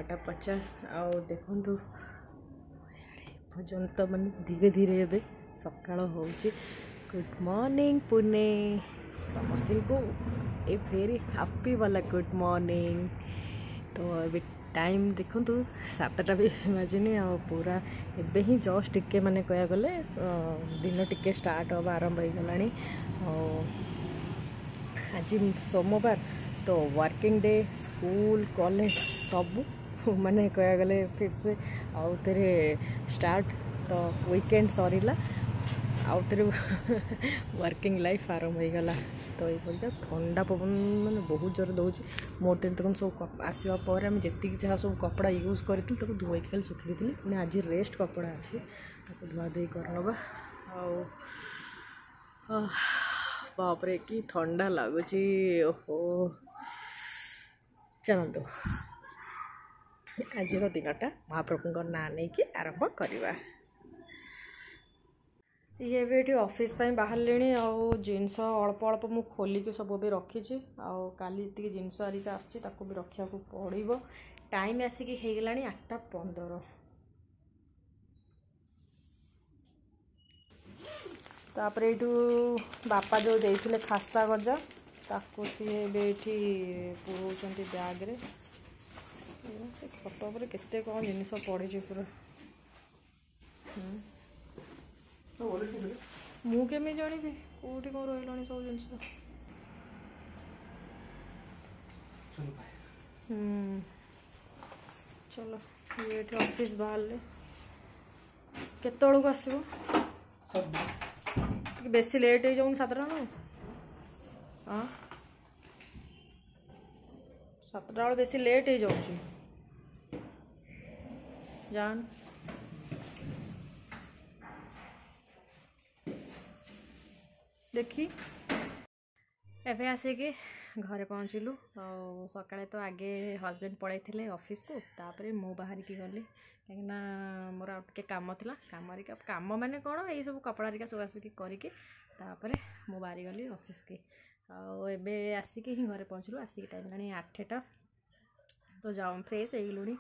9:50 आउ देखु पर्यंत मान धीरे धीरे ए सकाल हो। गुड मॉर्निंग पुणे समस्त को ए वेरी हैप्पी वाला गुड मॉर्निंग। तो अभी टाइम देखु 7टा भी बाजिनी आ पूरा एबे ही जस्ट टिके माने कया गले दिन टिके स्टार्ट हम आरंभ हो गलानी। आज सोमवार तो वर्किंग डे स्कूल कॉलेज सब माने कया गले फिर से आउ तेरे स्टार्ट। तो वीकेंड सरीला आउ तेरे वर्किंग लाइफ आरंभ हो गला। तो ये ठंडा पवन मैंने बहुत जोर दौर मोर तीन तक सब आसवा पर आम जी जहाँ सब कपड़ा यूज करी धोई खाली सुखी थी पुणी आज रेस्ट कपड़ा अच्छे धुआ धुई करनवा। बापरे कि ठंडा लगुच। ओहो चलतु आज दिनटा महाप्रभु ना नहीं कि आरंभ करवा। ये भी ऑफिस बाहर ले जिनस अल्प अल्प मु खोलिकी सब भी रखी काली जी जिनस आरिका आसको भी रखा पड़ो। टाइम आसिकी हो गला 8:15। तापर ये बापा जो देते खास्ता गजा ताको सी पुराउं बैग्रे से खट पर केते कौन जिन पड़ी पूरा मुझे जानी कौटी कौन रही सब जिन चलो ये ऑफिस बाहर केत आसो बेसी लेट हो जाऊन 7टा ना। हाँ 7टा बेल बेसी लेट हो जाऊँ जान। देखी एवं आसिकी घरे पहुँचलु। सकाଳେ तो आगे हजबैंड पड़े थे ऑफिस को तापर मु बाहर की गली कहीं मोर आ कम था कम माने कौन ये सब कपड़ा रिका सुखासुखी करके मु बाहर गली ऑफिस की आबे आसिकी ही घरे पहुँचलु। आसिक टाइम ला 8टा तो जाऊँ फ्रेश हो गलुणी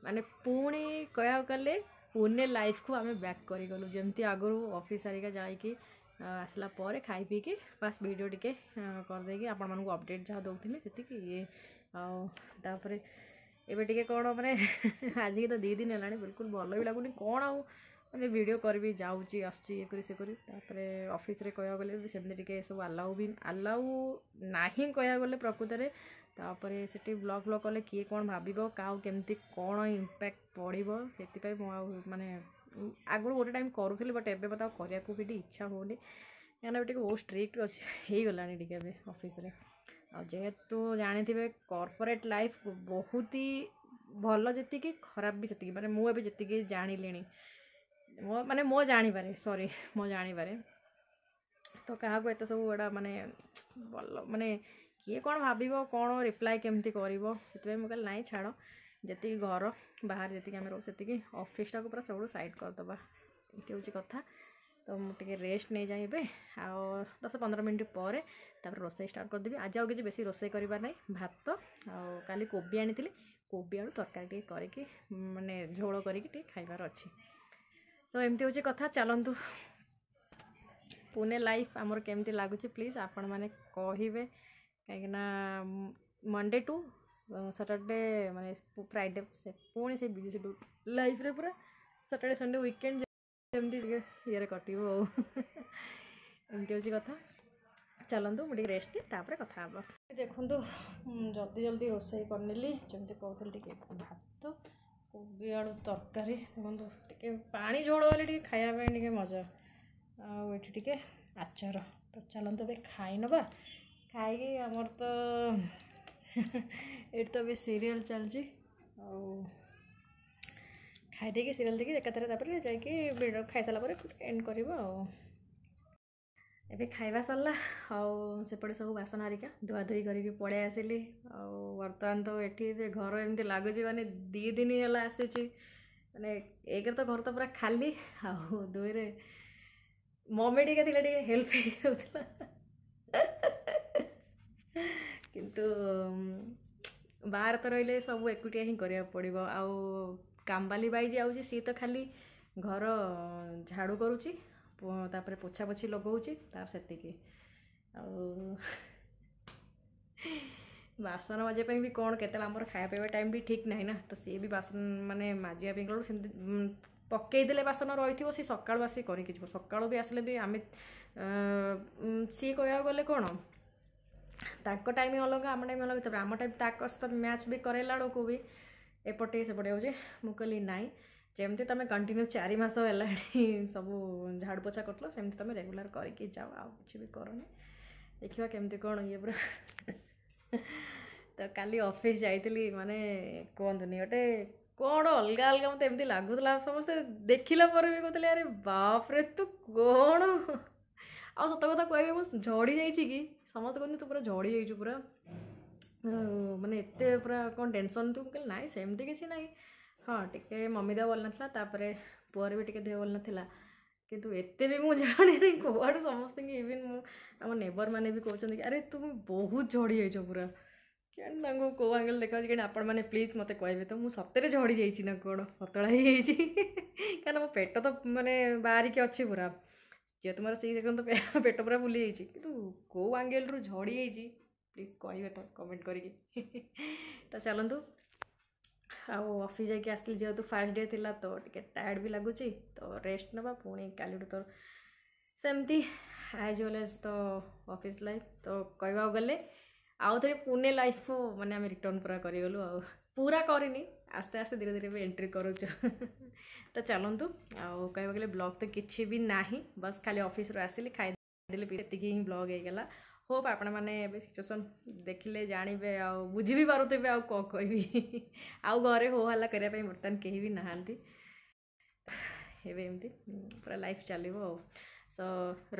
माने पुणी कह गले पुणे लाइफ को आम बैक करगलु जमती आगु ऑफिस सारिका जाकि आसला पर खाई पी के बास वीडियो टिके करदेकि आपण मानक अपडेट जहाँ दौले से ये आपर एबे टिके कौन मैंने आज की तो 2 दिन है बिल्कुल भल भी लगुनि कौन आउ मैंने वीडियो करी जाऊँगी आसुची ये करी से करी ऑफिस रे कह गले सेमती सब अलाउ भी अलाउ ना कह गले प्रकृत में। तापर से ब्लॉग ब्लॉग कले किए कौन भाव क्या केमती कौन इम्पैक्ट पड़ो से माने आगुरी गोटे टाइम करूली बट एबे बताओ करने को भी इच्छा होनी कहीं बहुत स्ट्रिक्ट अच्छे हो गलानी टे ऑफिस रे। जेहेतु जानी थे कॉर्पोरेट लाइफ बहुत ही भल जी खराब भी से माने मुझे जी जानी मो माने मो जानीपारे सॉरी मो जानीपारे तो क्या एत सब गुड़ा माने भल माने किए कौन भाव कौन रिप्लाई केमती कर मुझे ना छाड़ जी घर बाहर जी आम रो से ऑफिस टाक पूरा सब साइड करदे ये हूँ कथा। तो मुझे रेस्ट नहीं जाए ए आ 10-15 मिनट पर रोसे स्टार्ट करदेवी। आज आगे किसी बेसी रोसे करवा ना भात काली कोबी आनी कोबी आलू तरकारी करके माने झोल करके खाइबार अच्छी। तो एमती हूँ कथा चलतु पुणे लाइफ आमर केमती लगुच प्लीज आपण मैंने कहे कहीं मंडे टू सैटरडे माने फ्राइडे से पुणी से बिजी शेड्यूल लाइफ रे पूरा सैटरडे संडे वीकेंड जमती ये कटो एमती हूँ कथा। चलतु मुझे रेस्ट तापर कथा हम देखु जल्दी जल्दी रोसे करनेली जमी कहते भात कोबी आलू तरकारी देखो टे पानी झोल वाले खायापी मजा आटे आचार। तो चलतु ए खाई नवा खाई आमर तो ये तो भी सीरियल चलती खाई देकी सीरियल देखी एकाथरे जाकि वीडियो खाई सारा एंड कर एबे खाइबा सरला सेपटे सब बासन हारिका धुआ धुई करके पड़े आसिली। बर्तमान तो ये घर एमती लगुच माने 2 दिन है आसी माने एक तो घर तो पूरा खाली दुई रे मम्मी टे हेल्प किंतु बाहर तो रहिले सब एकुटिया ही करिया पड़िबो आउ कामबाली बाई जाउची सी तो खाली घर झाड़ू करूची तापर पोछा पोछी लगाउची तार सेतिकी आउ बासन मजे भी कौन के खाया पीवा टाइम भी ठीक ना तो सी भी बासन माने माजिया गलु से पकईदे बासन रही सी सका आसी करके सका भी आसले भी आम सी कह गले कौन ताको टाइम अलग आम टाइम अलग तब आम टाइम ताक सहित मैच भी कराला बेलू भी एपटे सेपटे हो मुझे कहली नाई जमती तुम कंटिन्यू 4 मास है सब झाड़ू पोछा कर सेमती तुम रेगुलर करके जाओ आउ कि भी करनी देखा केमती कौन ये पूरा तो काली ऑफिस जाइली माने कहतुनि गोटे कौन अलग अलग मत एमती लगुला समस्ते देखला भी कहते अरे बाप रे तू कौन आ सत कथा कह मुझे झड़ी जाइए समस्त कहते तू पूरा झड़ी जाइए पूरा माने एते पूरा कौन टेंशन तू कह ना सेमती किसी ना हाँ टे मम्मी देह भल नाता पुअर भी टे देह भल नाला किंतु एते भी मुझे जाने नहीं कौड़ू समस्त इवन आम नेबर मैंने भी कहते अरे तुम बहुत झड़ी जाइए पूरा क्या कौ आंगल देखा कि आपण मैंने प्लीज मत कहे तो मुझे सतरे झड़ी जाइए ना कौन पतला ही क्या मो पेट तो माने बाहरिक अच्छी पूरा जे तुम से देखो पेट पूरा बुली जाइए कि कौ आंगल रू झड़ी जाइए प्लीज कहे तो कमेंट करके तो चलतु ऑफिस जाके आसली जेहेतु फास्ट डे थिला तो टिके टायर्ड भी लगुच तो रेस्ट नवा पुणी काली तो सेमती एज वेल एज तो ऑफिस लाइफ तो कहवा गले आउ थे पुणे लाइफ को माने आम रिटर्न पूरा करगलु पूरा करनी आस्ते आस्ते धीरे धीरे भी एंट्री करुच तो चलतु कहवा गले ब्लॉग तो किसी भी ना बस खाली ऑफिस रू आसिली खाईदे ही ब्लॉग होगा होप आपण मैंने सिचुएसन देखिले जानवे आ बुझी भी पारुवे आ कौन कहि आउ घरे हो हल्ला करने बर्तमान कहीं भी नहांती एमती पूरा लाइफ चलो सो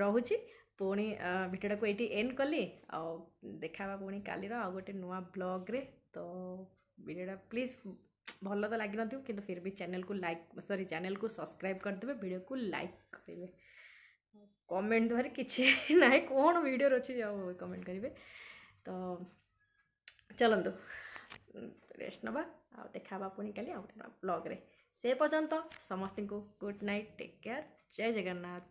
रोची पुणी भिडियोटा को ये एंड कली आ देखा पुणी काली आ गोटे नुआ ब्लॉग रे तो भिडियोटा प्लीज भल तो लगी न कि फिर भी चैनल को लाइक सॉरी चैनल को सब्सक्राइब करदे वीडियो को लाइक करेंगे कमेंट द्वारा किसी ना कौन वीडियो अच्छी जाओ कमेंट करेंगे तो चलतु रेस्ट नवा आ देखा पुणी काली ब्लॉग रे से पर्यंत समस्त को गुड नाइट टेक केयर जय जगन्नाथ।